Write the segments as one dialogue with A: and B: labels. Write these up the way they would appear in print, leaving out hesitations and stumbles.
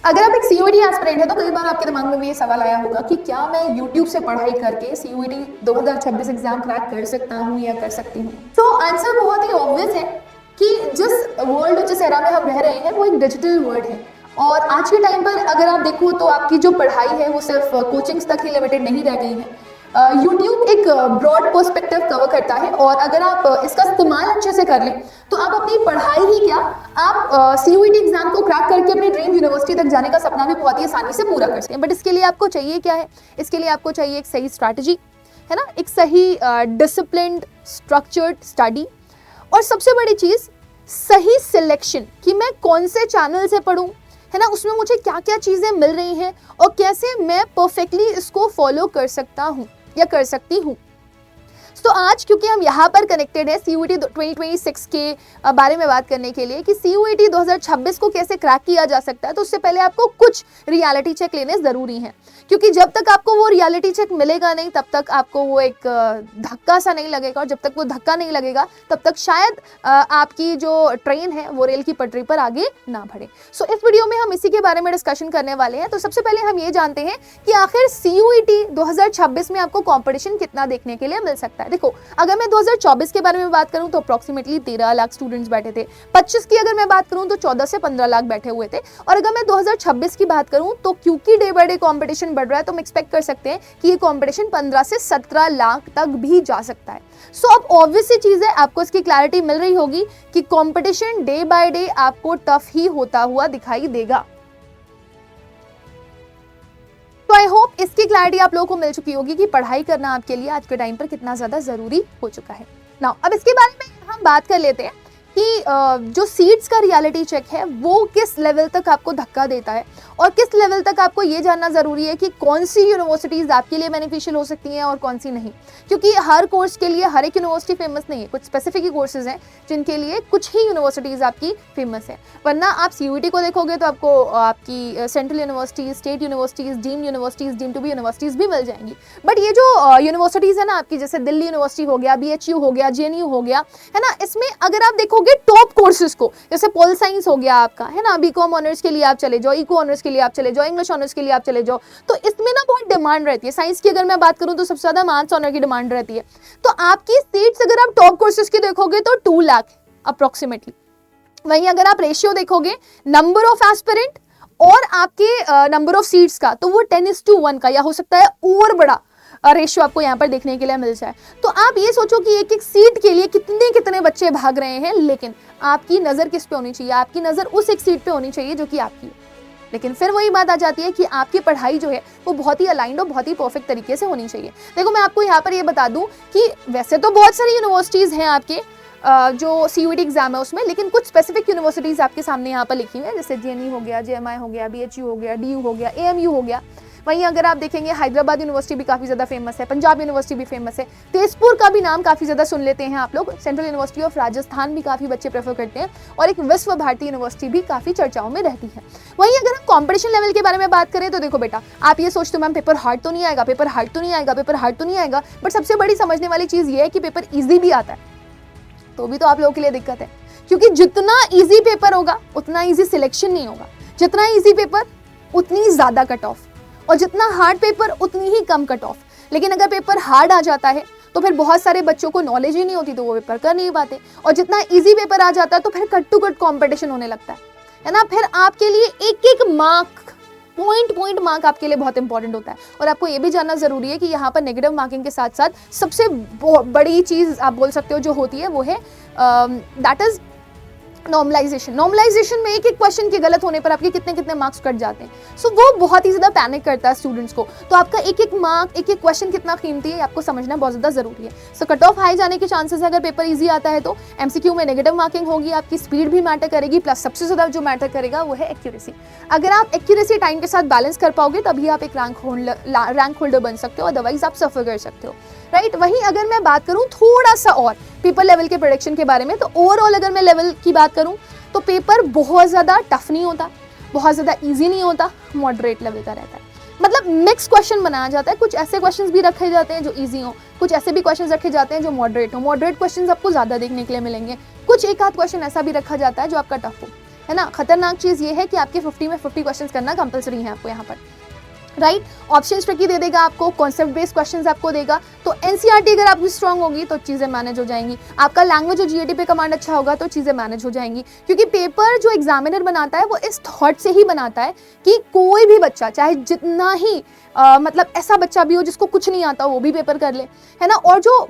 A: अगर आप एक सीयूईटी एस्पिरेंट है तो कई बार आपके दिमाग में भी ये सवाल आया होगा कि क्या मैं YouTube से पढ़ाई करके सीयूईटी 2026 एग्जाम क्रैक कर सकता हूँ या कर सकती हूँ। तो आंसर बहुत ही ऑब्वियस है कि जिस एरा में हम रह रहे हैं वो एक डिजिटल वर्ल्ड है और आज के टाइम पर अगर आप देखो तो आपकी जो पढ़ाई है वो सिर्फ कोचिंग्स तक ही लिमिटेड नहीं रह गई है। यूट्यूब एक ब्रॉड पर्सपेक्टिव कवर करता है और अगर आप इसका इस्तेमाल अच्छे से कर लें तो आप अपनी पढ़ाई ही क्या, आप सीयूईटी एग्जाम को क्रैक करके अपनी ड्रीम यूनिवर्सिटी तक जाने का सपना भी बहुत ही आसानी से पूरा कर सकते हैं। बट इसके लिए आपको चाहिए क्या है? इसके लिए आपको चाहिए एक सही स्ट्रैटेजी, है ना, एक सही डिसिप्लिन्ड स्ट्रक्चर्ड स्टडी और सबसे बड़ी चीज़ सही सिलेक्शन कि मैं कौन से चैनल से पढ़ूँ, है ना, उसमें मुझे क्या क्या चीज़ें मिल रही हैं और कैसे मैं परफेक्टली इसको फॉलो कर सकता हूँ या कर सकती हूँ। तो आज क्योंकि हम यहाँ पर कनेक्टेड है सीयूईटी 2026 के बारे में बात करने के लिए कि सीयूईटी 2026 को कैसे क्रैक किया जा सकता है, तो उससे पहले आपको कुछ रियलिटी चेक लेने ज़रूरी हैं, क्योंकि जब तक आपको वो रियलिटी चेक मिलेगा नहीं तब तक आपको वो एक धक्का सा नहीं लगेगा और जब तक वो धक्का नहीं लगेगा तब तक शायद आपकी जो ट्रेन है वो रेल की पटरी पर आगे ना बढ़े। सो इस वीडियो में हम इसी के बारे में डिस्कशन करने वाले हैं। तो सबसे पहले हम ये जानते हैं कि आखिर सीयूईटी 2026 में आपको कॉम्पिटिशन कितना देखने के लिए मिल सकता है। देखो, अगर मैं 2024 के बारे में बात करूं तो अप्रोक्सीमेटली 13 लाख स्टूडेंट्स बैठे थे। 25 की अगर मैं बात करूं तो 14 से 15 लाख बैठे हुए थे और अगर मैं 2026 की बात करूं तो क्योंकि डे बाय डे कंपटीशन बढ़ रहा है तो हम एक्सपेक्ट कर सकते हैं कि ये कंपटीशन 15 से 17 लाख तक भी जा सकता है। सो अब ऑब्वियस सी चीज है, आपको इसकी क्लैरिटी मिल रही होगी कि कंपटीशन डे बाय डे आपको टफ ही होता हुआ दिखाई देगा। तो आई होप इसकी क्लैरिटी आप लोगों को मिल चुकी होगी कि पढ़ाई करना आपके लिए आज के टाइम पर कितना ज्यादा जरूरी हो चुका है। नाउ अब इसके बारे में हम बात कर लेते हैं कि जो सीट्स का रियलिटी चेक है वो किस लेवल तक आपको धक्का देता है और किस लेवल तक आपको ये जानना ज़रूरी है कि कौन सी यूनिवर्सिटीज़ आपके लिए बेनिफिशियल हो सकती हैं और कौन सी नहीं, क्योंकि हर कोर्स के लिए हर एक यूनिवर्सिटी फेमस नहीं है। कुछ स्पेसिफिक कोर्सेज हैं जिनके लिए कुछ ही यूनिवर्सिटीज़ आपकी फेमस है, वरना आप सीयूईटी को देखोगे तो आपको आपकी central universities, state universities, deemed universities, deemed to be universities भी मिल जाएंगी। बट ये जो यूनिवर्सिटीज़ है ना आपकी, जैसे दिल्ली यूनिवर्सिटी हो गया, BHU हो गया, JNU हो गया, है ना, इसमें अगर आप देखो टॉप कोर्सेज को, जैसे पॉल साइंस हो गया आपका, है ना, बीकॉम ऑनर्स के लिए आप चले जाओ, इको ऑनर्स के लिए आप चले जाओ, इंग्लिश ऑनर्स के लिए आप चले जाओ, तो इसमें ना बहुत डिमांड रहती है। साइंस की अगर मैं बात करूं तो सबसे ज्यादा मैथ्स ऑनर की डिमांड रहती है। तो आपकी सीट्स अगर आप टॉप कोर्सेज की देखोगे तो 2 लाख अप्रोक्सीमेटली। वहीं अगर आप रेशियो देखोगे नंबर ऑफ एस्पिरेंट और आपके नंबर ऑफ सीट्स का, तो वो 10:1 का या हो सकता है और बड़ा रेशियो आपको यहाँ पर देखने के लिए मिल जाए। तो आप ये सोचो कि एक एक सीट के लिए कितने कितने बच्चे भाग रहे हैं, लेकिन आपकी नज़र किस पे होनी चाहिए? आपकी नज़र उस एक सीट पे होनी चाहिए जो कि आपकी है। लेकिन फिर वही बात आ जाती है कि आपकी पढ़ाई जो है वो बहुत ही अलाइंड और बहुत ही परफेक्ट तरीके से होनी चाहिए। देखो, मैं आपको यहाँ पर ये बता दूँ कि वैसे तो बहुत सारी यूनिवर्सिटीज़ हैं आपके जो सीयूईटी एग्जाम है उसमें, लेकिन कुछ स्पेसिफिक यूनिवर्सिटीज़ आपके सामने यहाँ पर लिखी हुई है, जैसे JNU हो गया, JMI हो गया, BHU हो गया, DU हो गया, AMU हो गया। वहीं अगर आप देखेंगे हैदराबाद यूनिवर्सिटी भी काफ़ी ज़्यादा फेमस है, पंजाब यूनिवर्सिटी भी फेमस है, तेजपुर का भी नाम काफ़ी ज़्यादा सुन लेते हैं आप लोग, सेंट्रल यूनिवर्सिटी ऑफ राजस्थान भी काफ़ी बच्चे प्रेफर करते हैं और एक विश्व भारती यूनिवर्सिटी भी काफ़ी चर्चाओं में रहती है। वहीं अगर हम कॉम्पिटिशन लेवल के बारे में बात करें तो देखो बेटा, आप ये सोचते हो मैम पेपर हार्ड तो नहीं आएगा, पेपर हार्ड तो नहीं आएगा, पेपर हार्ड तो नहीं आएगा, बट सबसे बड़ी समझने वाली चीज़ ये है कि पेपर ईजी भी आता है, तो भी तो आप लोगों के लिए दिक्कत है, क्योंकि जितना ईजी पेपर होगा उतना ईजी सिलेक्शन नहीं होगा, जितना ईजी पेपर उतनी ज़्यादा कट ऑफ, और जितना हार्ड पेपर उतनी ही कम कट ऑफ। लेकिन अगर पेपर हार्ड आ जाता है तो फिर बहुत सारे बच्चों को नॉलेज ही नहीं होती तो वो पेपर कर नहीं पाते, और जितना इजी पेपर आ जाता है तो फिर कट टू कट कंपटीशन होने लगता है ना। फिर आपके लिए एक एक मार्क, पॉइंट मार्क आपके लिए बहुत इंपॉर्टेंट होता है। और आपको ये भी जानना जरूरी है कि यहाँ पर नेगेटिव मार्किंग के साथ साथ सबसे बड़ी चीज़ आप बोल सकते हो जो होती है वो है दैट इज नॉर्मलाइजेशन में एक एक क्वेश्चन के गलत होने पर आपके कितने कितने मार्क्स कट जाते हैं। सो वो बहुत ही ज़्यादा पैनिक करता है स्टूडेंट्स को। तो आपका एक एक मार्क, एक एक क्वेश्चन कितना कीमती है आपको समझना बहुत ज़्यादा जरूरी है। सो कट ऑफ हाई जाने के चांसेस है अगर पेपर ईजी आता है तो। MCQ में नेगेटिव मार्किंग होगी, आपकी स्पीड भी मैटर करेगी, प्लस सबसे ज़्यादा जो मैटर करेगा वो है एक्यूरेसी। अगर आप एक्यूरेसी टाइम के साथ बैलेंस कर पाओगे तभी आप एक रैंक होल्डर बन सकते हो, अदरवाइज आप सफर कर सकते हो, राइट। वहीं अगर मैं बात करूँ थोड़ा सा और पेपर लेवल के प्रेडिक्शन के बारे में, तो ओवरऑल अगर मैं लेवल की बात करूँ तो पेपर बहुत ज़्यादा टफ नहीं होता, बहुत ज़्यादा इजी नहीं होता, मॉडरेट लेवल का रहता है। मतलब मिक्स क्वेश्चन बनाया जाता है, कुछ ऐसे क्वेश्चंस भी रखे जाते हैं जो इजी हो, कुछ ऐसे भी क्वेश्चंस रखे जाते हैं जो मॉडरेट हो। मॉडरेट क्वेश्चंस आपको ज़्यादा देखने के लिए मिलेंगे, कुछ एक आध क्वेश्चन ऐसा भी रखा जाता है जो आपका टफ हो। है ना। खतरनाक चीज़ ये है कि आपके 50 में 50 क्वेश्चन करना कंपलसरी है आपको यहाँ पर, राइट। ऑप्शन ट्रिकी दे देगा आपको, कॉन्सेप्ट बेस्ड क्वेश्चंस आपको देगा। तो एनसीईआरटी अगर आपकी स्ट्रांग होगी तो चीज़ें मैनेज हो जाएंगी। आपका लैंग्वेज और जीएटी पे कमांड अच्छा होगा तो चीज़ें मैनेज हो जाएंगी, क्योंकि पेपर जो एग्जामिनर बनाता है वो इस थॉट से ही बनाता है कि कोई भी बच्चा, चाहे जितना ही मतलब ऐसा बच्चा भी हो जिसको कुछ नहीं आता वो भी पेपर कर ले, है ना। और जो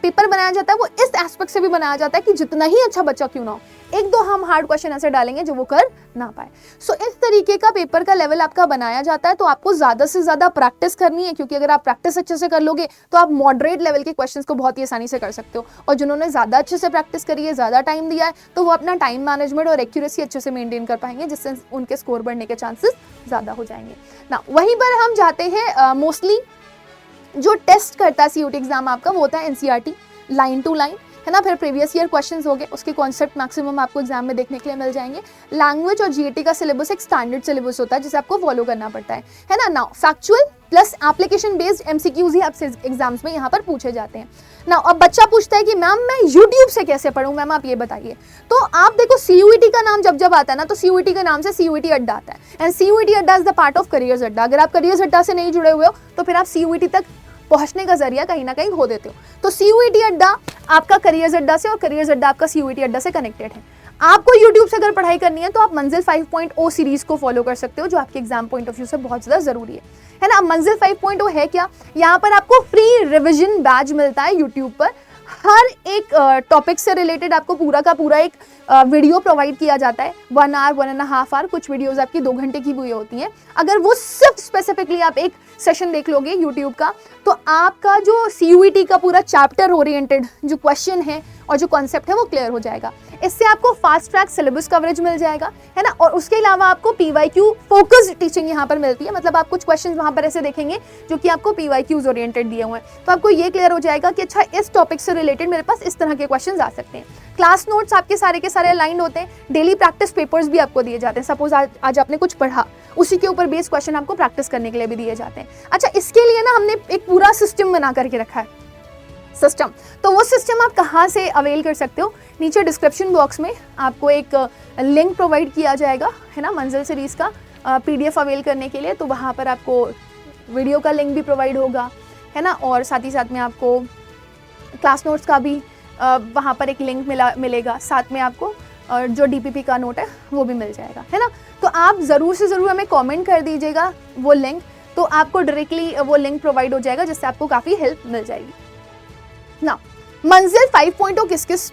A: पेपर बनाया जाता है वो इस एस्पेक्ट से भी बनाया जाता है कि जितना ही अच्छा बच्चा क्यों ना हो, एक दो हम हार्ड क्वेश्चन ऐसे डालेंगे जो वो कर ना पाए। सो इस तरीके का पेपर का लेवल आपका बनाया जाता है। तो आपको ज़्यादा से ज़्यादा प्रैक्टिस करनी है, क्योंकि अगर आप प्रैक्टिस अच्छे से कर लोगे तो आप मॉडरेट लेवल के क्वेश्चंस को बहुत ही आसानी से कर सकते हो। और जिन्होंने ज़्यादा अच्छे से प्रैक्टिस करी है, ज़्यादा टाइम दिया है, तो वो अपना टाइम मैनेजमेंट और एक्यूरेसी अच्छे से मेंटेन कर पाएंगे, जिससे उनके स्कोर बढ़ने के चांसेस ज़्यादा हो जाएंगे ना। वहीं पर हम जाते हैं, मोस्टली जो टेस्ट करता है सीयूटी एग्जाम आपका वो होता है एनसीईआरटी लाइन टू लाइन, है ना। फिर प्रीवियस ईयर क्वेश्चंस हो गए, उसके कॉन्सेप्ट मैक्सिमम आपको एग्जाम में देखने के लिए मिल जाएंगे। लैंग्वेज और जीएटी का सिलेबस एक स्टैंडर्ड सिलेबस होता है जिसे आपको फॉलो करना पड़ता है ना। Now factual plus application based MCQs ही आपसे एग्जाम्स में यहाँ पर पूछे जाते हैं ना। अब बच्चा पूछता है कि मैम मैं यूट्यूब से कैसे पढ़ूँ, मैम आप ये बताइए। तो आप देखो सीयूईटी का नाम जब जब आता है ना, तो सीयूईटी के नाम से सीयूईटी अड्डा आता है, एंड सीयूईटी अड्डा is the part of careers अड्डा। अगर आप करियर्स अड्डा से नहीं जुड़े हुए हो तो फिर आप सीयूईटी तक पहुंचने का जरिया कहीं ना कहीं खो देते हो। तो सीयूईटी अड्डा आपका करियर्स अड्डा से और करियर्स अड्डा आपका सीयूईटी अड्डा से कनेक्टेड है। आपको यूट्यूब से अगर पढ़ाई करनी है तो आप मंजिल 5.0 सीरीज को फॉलो कर सकते हो, जो आपके एग्जाम पॉइंट ऑफ व्यू से बहुत ज़्यादा ज़रूरी है ना। मंजिल 5.0 है क्या, यहाँ पर आपको फ्री रिविजन बैच मिलता है यूट्यूब पर। हर एक टॉपिक से रिलेटेड आपको पूरा का पूरा एक वीडियो प्रोवाइड किया जाता है, 1 आवर 1.5 आवर, कुछ वीडियोस आपकी 2 घंटे की हुई होती हैं। अगर वो सिर्फ स्पेसिफिकली आप एक सेशन देख लोगे यूट्यूब का, तो आपका जो सीयूईटी का पूरा चैप्टर ओरिएंटेड जो क्वेश्चन है और जो कॉन्सेप्ट है वो क्लियर हो जाएगा। इससे आपको फास्ट ट्रैक सिलेबस कवरेज मिल जाएगा, है ना। और उसके अलावा आपको पीवाईक्यू फोकस्ड टीचिंग यहाँ पर मिलती है, मतलब आप कुछ क्वेश्चंस वहाँ पर ऐसे देखेंगे जो कि आपको पीवाईक्यूज ओरिएंटेड दिए हुए हैं, तो आपको ये क्लियर हो जाएगा कि अच्छा इस टॉपिक से रिलेटेड मेरे पास इस तरह के क्वेश्चंस आ सकते हैं। क्लास नोट्स आपके सारे के सारे अलाइंड होते हैं। डेली प्रैक्टिस पेपर्स भी आपको दिए जाते हैं। सपोज आज आपने कुछ पढ़ा, उसी के ऊपर बेस्ड क्वेश्चन आपको प्रैक्टिस करने के लिए भी दिए जाते हैं। अच्छा, इसके लिए ना हमने एक पूरा सिस्टम बना करके रखा है, सिस्टम। तो वो सिस्टम आप कहाँ से अवेल कर सकते हो, नीचे डिस्क्रिप्शन बॉक्स में आपको एक लिंक प्रोवाइड किया जाएगा, है ना, मंजिल सीरीज़ का पीडीएफ अवेल करने के लिए। तो वहाँ पर आपको वीडियो का लिंक भी प्रोवाइड होगा, है ना, और साथ ही साथ में आपको क्लास नोट्स का भी वहाँ पर एक लिंक मिलेगा। साथ में आपको जो डीपीपी का नोट है वो भी मिल जाएगा, है ना। तो आप ज़रूर से ज़रूर हमें कमेंट कर दीजिएगा वो लिंक, तो आपको डायरेक्टली वो लिंक प्रोवाइड हो जाएगा, जिससे आपको काफ़ी हेल्प मिल जाएगी ना। मंजिल 5.0 किस किस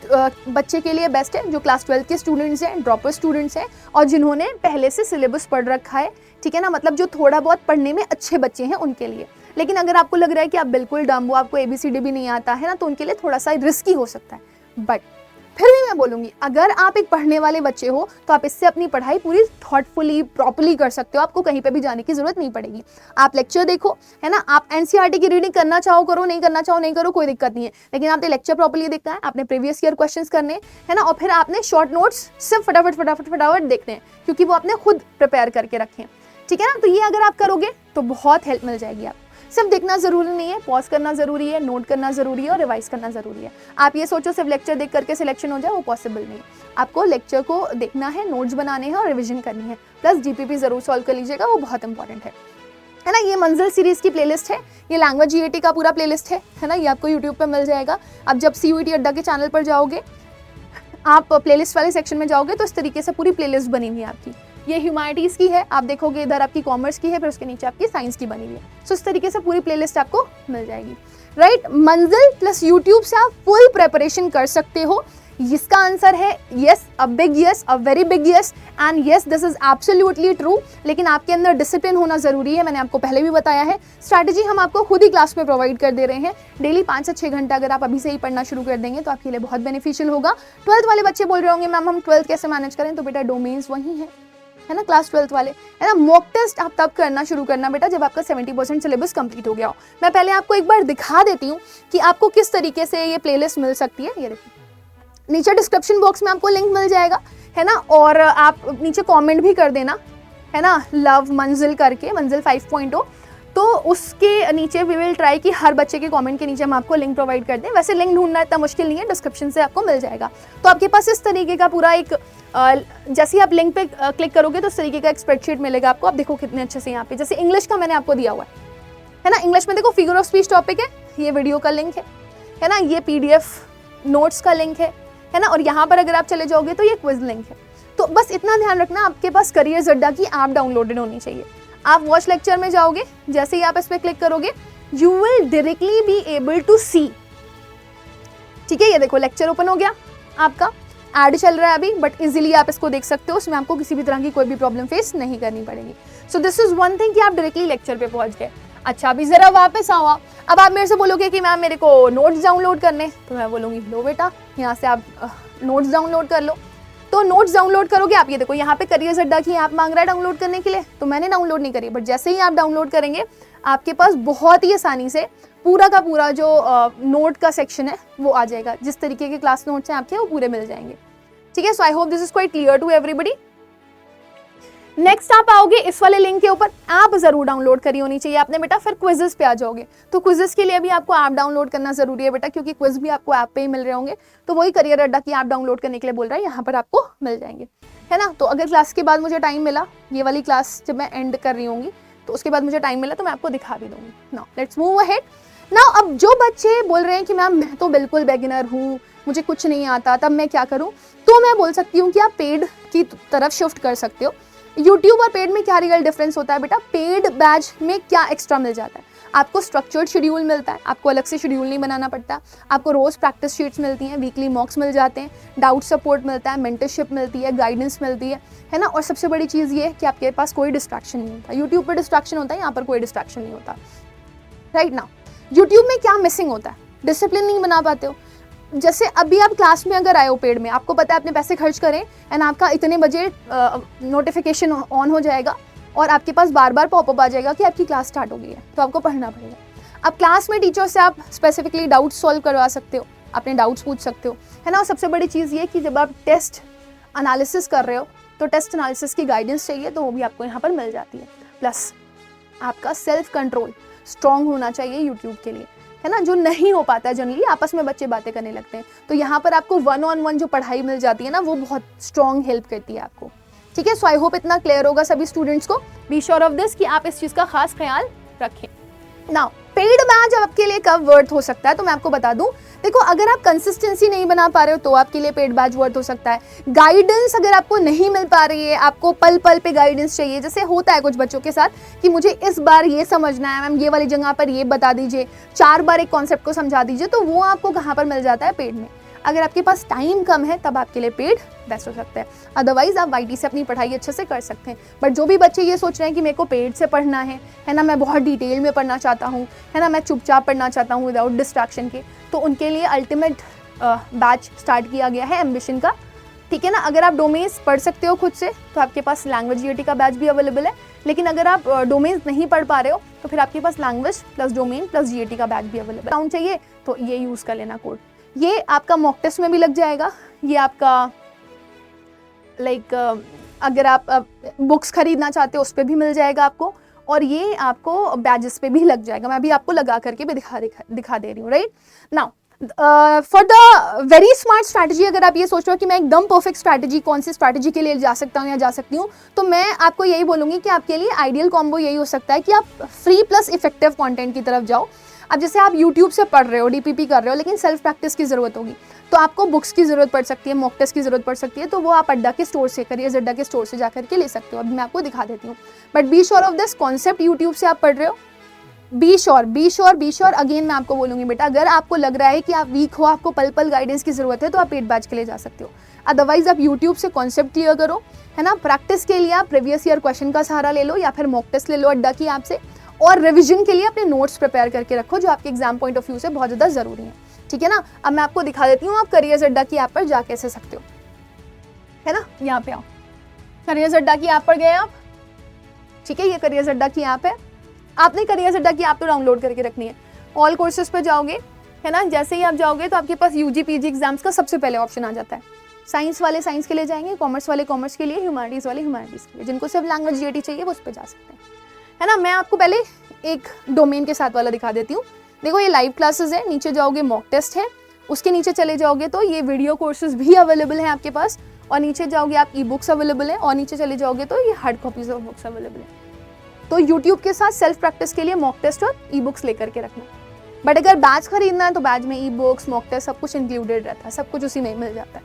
A: बच्चे के लिए बेस्ट है, जो क्लास 12 के स्टूडेंट्स हैं, ड्रॉपर स्टूडेंट्स हैं, और जिन्होंने पहले से सिलेबस पढ़ रखा है, ठीक है ना, मतलब जो थोड़ा बहुत पढ़ने में अच्छे बच्चे हैं उनके लिए। लेकिन अगर आपको लग रहा है कि आप बिल्कुल डम हो, आपको ABCD भी नहीं आता है ना, तो उनके लिए थोड़ा सा रिस्की हो सकता है। बट फिर भी मैं बोलूँगी, अगर आप एक पढ़ने वाले बच्चे हो तो आप इससे अपनी पढ़ाई पूरी थॉटफुली प्रॉपर्ली कर सकते हो। आपको कहीं पे भी जाने की जरूरत नहीं पड़ेगी। आप लेक्चर देखो, है ना, आप एनसीईआरटी की रीडिंग करना चाहो करो, नहीं करना चाहो नहीं करो, कोई दिक्कत नहीं है, लेकिन आपने लेक्चर प्रॉपर्ली देखना है, आपने प्रीवियस ईयर क्वेश्चंस करने, है ना, और फिर आपने शॉर्ट नोट्स सिर्फ फटाफट देखने हैं, क्योंकि वो आपने खुद प्रिपेयर करके रखे हैं, ठीक है ना। तो ये अगर आप करोगे तो बहुत हेल्प मिल जाएगी। आप सिर्फ देखना जरूरी नहीं है, पॉज करना जरूरी है, नोट करना जरूरी है, और रिवाइज करना जरूरी है। आप ये सोचो सिर्फ लेक्चर देख करके सिलेक्शन हो जाए, वो पॉसिबल नहीं है। आपको लेक्चर को देखना है, नोट्स बनाने हैं और रिवीजन करनी है, प्लस डीपीपी जरूर सॉल्व कर लीजिएगा, वो बहुत इंपॉर्टेंट है ना। ये मंजिल सीरीज की प्लेलिस्ट है, ये लैंग्वेज जीएटी का पूरा प्लेलिस्ट है ना, ये आपको यूट्यूब पर मिल जाएगा। अब जब सीयूईटी अड्डा के चैनल पर जाओगे, आप प्लेलिस्ट वाले सेक्शन में जाओगे तो इस तरीके से पूरी प्लेलिस्ट बनी हुई है आपकी। ये ह्यूमैनिटीज़ की है, आप देखोगे इधर आपकी कॉमर्स की है, फिर उसके नीचे आपकी साइंस की बनी हुई है। सो इस तरीके से पूरी प्लेलिस्ट आपको मिल जाएगी, राइट। मंजिल प्लस यूट्यूब से आप फुल प्रेपरेशन कर सकते हो। इसका आंसर है yes, a big yes, a very big yes, and yes this is absolutely true. लेकिन आपके अंदर डिसिप्लिन होना जरूरी है, मैंने आपको पहले भी बताया है। स्ट्रैटेजी हम आपको खुद ही क्लास में प्रोवाइड कर दे रहे हैं। डेली 5 से 6 घंटा अगर आप अभी से ही पढ़ना शुरू कर देंगे तो आपके लिए बहुत बेनिफिशियल होगा। 12th वाले बच्चे बोल रहे होंगे मैम हम 12th कैसे मैनेज करें, तो बेटा डोमेन्स वही है ना, क्लास 12th वाले, है ना। मॉक टेस्ट आप तब करना शुरू करना बेटा जब आपका 70% सिलेबस कंप्लीट हो गया हो। मैं पहले आपको एक बार दिखा देती हूँ कि आपको किस तरीके से ये प्लेलिस्ट मिल सकती है। ये देखिए, नीचे डिस्क्रिप्शन बॉक्स में आपको लिंक मिल जाएगा, है ना, और आप नीचे कमेंट भी कर देना, है ना, लव मंजिल करके, मंजिल 5.0, तो उसके नीचे वी विल ट्राई कि हर बच्चे के कमेंट के नीचे हम आपको लिंक प्रोवाइड कर दें। वैसे लिंक ढूंढना इतना मुश्किल नहीं है, डिस्क्रिप्शन से आपको मिल जाएगा। तो आपके पास इस तरीके का पूरा एक जैसे ही आप लिंक पे क्लिक करोगे तो इस तरीके का एक स्प्रेडशीट मिलेगा आपको। आप देखो कितने अच्छे से यहाँ पे, जैसे इंग्लिश का मैंने आपको दिया हुआ है ना, इंग्लिश में देखो फिगर ऑफ स्पीच टॉपिक है, ये वीडियो का लिंक है ना, ये PDF नोट्स का लिंक है ना, और यहाँ पर अगर आप चले जाओगे तो ये क्विज लिंक है। तो बस इतना ध्यान रखना, आपके पास करियर अड्डा की ऐप डाउनलोडेड होनी चाहिए। आप वॉच लेक्चर में जाओगे, जैसे ही आप इस पर क्लिक करोगे you will directly be able to see, ठीक है। ये देखो लेक्चर ओपन हो गया आपका, ऐड चल रहा है अभी, बट इजीली आप इसको देख सकते हो, उसमें आपको किसी भी तरह की कोई भी प्रॉब्लम फेस नहीं करनी पड़ेगी। So this is one thing कि आप डायरेक्टली लेक्चर पे पहुंच गए। अच्छा, अभी जरा वापस आओ। अब आप मेरे से बोलोगे कि मैम मेरे को नोट्स डाउनलोड करने, तो मैं बोलूँगी लो बेटा यहाँ से आप नोट्स डाउनलोड कर लो। तो नोट्स डाउनलोड करोगे आप, ये देखो यहाँ पे करियर अड्डा की ऐप मांग रहा है डाउनलोड करने के लिए, तो मैंने डाउनलोड नहीं करी, बट जैसे ही आप डाउनलोड करेंगे आपके पास बहुत ही आसानी से पूरा का पूरा जो नोट का सेक्शन है वो आ जाएगा। जिस तरीके के क्लास नोट्स हैं आपके वो पूरे मिल जाएंगे, ठीक है। So I hope this is quite clear to everybody. Next आप आओगे इस वाले लिंक के ऊपर, ऐप जरूर डाउनलोड करी होनी चाहिए आपने बेटा। फिर क्विजेस पे आ जाओगे, तो क्विजेस के लिए भी आपको ऐप डाउनलोड करना जरूरी है बेटा, क्योंकि क्विज भी आपको ऐप पे ही मिल रहे होंगे। तो वही करियर अड्डा की ऐप डाउनलोड करने के लिए बोल रहा है, यहाँ पर आपको मिल जाएंगे, है ना। तो अगर क्लास के बाद मुझे टाइम मिला, ये वाली क्लास जब मैं एंड कर रही होंगी तो उसके बाद मुझे टाइम मिला तो मैं आपको दिखा भी दूंगी। Now let's move ahead. Now अब जो बच्चे बोल रहे हैं कि मैम मैं तो बिल्कुल बिगिनर हूँ, मुझे कुछ नहीं आता, तब मैं क्या करूँ, तो मैं बोल सकती हूँ कि आप पेड की तरफ शिफ्ट कर सकते हो। यूट्यूब और पेड में क्या रियल डिफरेंस होता है बेटा, पेड बैच में क्या एक्स्ट्रा मिल जाता है, आपको स्ट्रक्चर्ड शेड्यूल मिलता है, आपको अलग से शेड्यूल नहीं बनाना पड़ता, आपको रोज प्रैक्टिस शीट्स मिलती हैं, वीकली मॉक्स मिल जाते हैं, डाउट सपोर्ट मिलता है, मेंटरशिप मिलती है, गाइडेंस मिलती है ना। और सबसे बड़ी चीज़ ये है कि आपके पास कोई डिस्ट्रैक्शन नहीं होता। यूट्यूब पर डिस्ट्रैक्शन होता है, यहाँ पर कोई डिस्ट्रैक्शन नहीं होता। राइट नाउ यूट्यूब में क्या मिसिंग होता है, डिसिप्लिन नहीं बना पाते हो। जैसे अभी आप क्लास में अगर आए हो पेड में, आपको पता है आपने पैसे खर्च करें एंड आपका इतने बजे नोटिफिकेशन ऑन हो जाएगा और आपके पास बार बार पॉपअप आ जाएगा कि आपकी क्लास स्टार्ट हो गई है, तो आपको पढ़ना पड़ेगा। अब क्लास में टीचर से आप स्पेसिफिकली डाउट सॉल्व करवा सकते हो, अपने डाउट्स पूछ सकते हो, है ना। और सबसे बड़ी चीज़ ये कि जब आप टेस्ट एनालिसिस कर रहे हो तो टेस्ट एनालिसिस की गाइडेंस चाहिए, तो वो भी आपको यहाँ पर मिल जाती है। प्लस आपका सेल्फ कंट्रोल स्ट्रॉन्ग होना चाहिए यूट्यूब के लिए, है ना, जो नहीं हो पाता है। जनरली आपस में बच्चे बातें करने लगते हैं, तो यहाँ पर आपको 1-on-1 जो पढ़ाई मिल जाती है ना, वो बहुत स्ट्रॉन्ग हेल्प करती है आपको, ठीक है। सो आई होप इतना क्लियर होगा सभी स्टूडेंट्स को। बी श्योर ऑफ दिस कि आप इस चीज़ का खास ख्याल रखें। नाउ पेड बैच आपके लिए कब वर्थ हो सकता है, तो मैं आपको बता दूं, देखो अगर आप कंसिस्टेंसी नहीं बना पा रहे हो तो आपके लिए पेड बैच वर्थ हो सकता है। गाइडेंस अगर आपको नहीं मिल पा रही है, आपको पल पल पे गाइडेंस चाहिए, जैसे होता है कुछ बच्चों के साथ कि मुझे इस बार ये समझना है मैम, ये वाली जगह पर ये बता दीजिए, 4 बार एक कॉन्सेप्ट को समझा दीजिए, तो वो आपको कहाँ पर मिल जाता है, पेड में। अगर आपके पास टाइम कम है तब आपके लिए पेड बेस्ट हो सकता है, अदरवाइज आप YT से अपनी पढ़ाई अच्छे से कर सकते हैं। बट जो भी बच्चे ये सोच रहे हैं कि मेरे को पेड से पढ़ना है ना, मैं बहुत डिटेल में पढ़ना चाहता हूँ, है ना, मैं चुपचाप पढ़ना चाहता हूँ विदाउट डिस्ट्रैक्शन के, तो उनके लिए अल्टीमेट बैच स्टार्ट किया गया है एम्बिशन का, ठीक है ना। अगर आप डोमेन्स पढ़ सकते हो खुद से तो आपके पास लैंग्वेज GAT का बैच भी अवेलेबल है, लेकिन अगर आप डोमेन्स नहीं पढ़ पा रहे हो तो फिर आपके पास language plus domain plus GAT का बैच भी अवेलेबल है। चाहिए तो ये यूज़ कर लेना कोड, ये आपका मॉक टेस्ट में भी लग जाएगा, ये आपका अगर आप बुक्स खरीदना चाहते हो उस पर भी मिल जाएगा आपको, और ये आपको बैजेस पे भी लग जाएगा। मैं अभी आपको लगा करके भी दिखा दे रही हूँ। Right now for the very smart strategy, अगर आप ये सोच रहे हो कि मैं एकदम परफेक्ट स्ट्रैटेजी कौन सी स्ट्रैटेजी के लिए जा सकता हूँ या जा सकती हूँ, तो मैं आपको यही बोलूँगी कि आपके लिए आइडियल कॉम्बो यही हो सकता है कि आप फ्री प्लस इफेक्टिव कंटेंट की तरफ जाओ। अब जैसे आप YouTube से पढ़ रहे हो, DPP कर रहे हो, लेकिन सेल्फ प्रैक्टिस की ज़रूरत होगी, तो आपको बुक्स की ज़रूरत पड़ सकती है, मॉक टेस्ट की ज़रूरत पड़ सकती है, तो वो आप अड्डा के स्टोर से, करियर अड्डा के स्टोर से जाकर के ले सकते हो। अभी मैं आपको दिखा देती हूँ, but be sure of this concept YouTube से आप पढ़ रहे हो, बी श्योर अगेन मैं आपको बोलूँगी बेटा, अगर आपको लग रहा है कि आप वीक हो, आपको पल पल गाइडेंस की ज़रूरत है, तो आप पेड बैच के लिए जा सकते हो। अदरवाइज आप यूट्यूब से कॉन्सेप्ट क्लियर करो, है ना। प्रैक्टिस के लिए आप प्रीवियस ईयर क्वेश्चन का सहारा ले लो या फिर मॉक टेस्ट ले लो अड्डा की ऐप से, और रिवीजन के लिए अपने नोट्स प्रिपेयर करके रखो जो आपके एग्जाम पॉइंट ऑफ व्यू से बहुत ज़्यादा ज़रूरी है, ठीक है ना। अब मैं आपको दिखा देती हूँ आप करियर अड्डा की ऐप पर जा कैसे सकते हो, है ना। यहाँ पे आओ, करियर अड्डा की ऐप पर गए आप, ठीक है, ये करियर अड्डा की ऐप है। आपने करियर अड्डा की ऐप तो डाउनलोड करके रखनी है। ऑल कोर्सेज पे जाओगे, है ना, जैसे ही आप जाओगे तो आपके पास UG PG एग्जाम्स का सबसे पहले ऑप्शन आ जाता है। साइंस वाले साइंस के लिए जाएंगे, कॉमर्स वाले कॉमर्स के लिए, ह्यूमैनिटीज़ वाले ह्यूमैनिटीज़ के लिए, जिनको सिर्फ लैंग्वेज GAT चाहिए वो उस पर जा सकते हैं, है ना। मैं आपको पहले एक डोमेन के साथ वाला दिखा देती हूँ। देखो ये लाइव क्लासेस है, नीचे जाओगे मॉक टेस्ट है, उसके नीचे चले जाओगे तो ये वीडियो कोर्सेज भी अवेलेबल हैं आपके पास, और नीचे जाओगे आप ई बुक्स अवेलेबल हैं, और नीचे चले जाओगे तो ये hard copies of books available हैं। तो यूट्यूब के साथ सेल्फ प्रैक्टिस के लिए मॉक टेस्ट और ई बुक्स लेकर के रखना। बट अगर बैच खरीदना है तो बैच में ई बुक्स, मॉक टेस्ट सब कुछ इंक्लूडेड रहता है, सब कुछ उसी में मिल जाता है।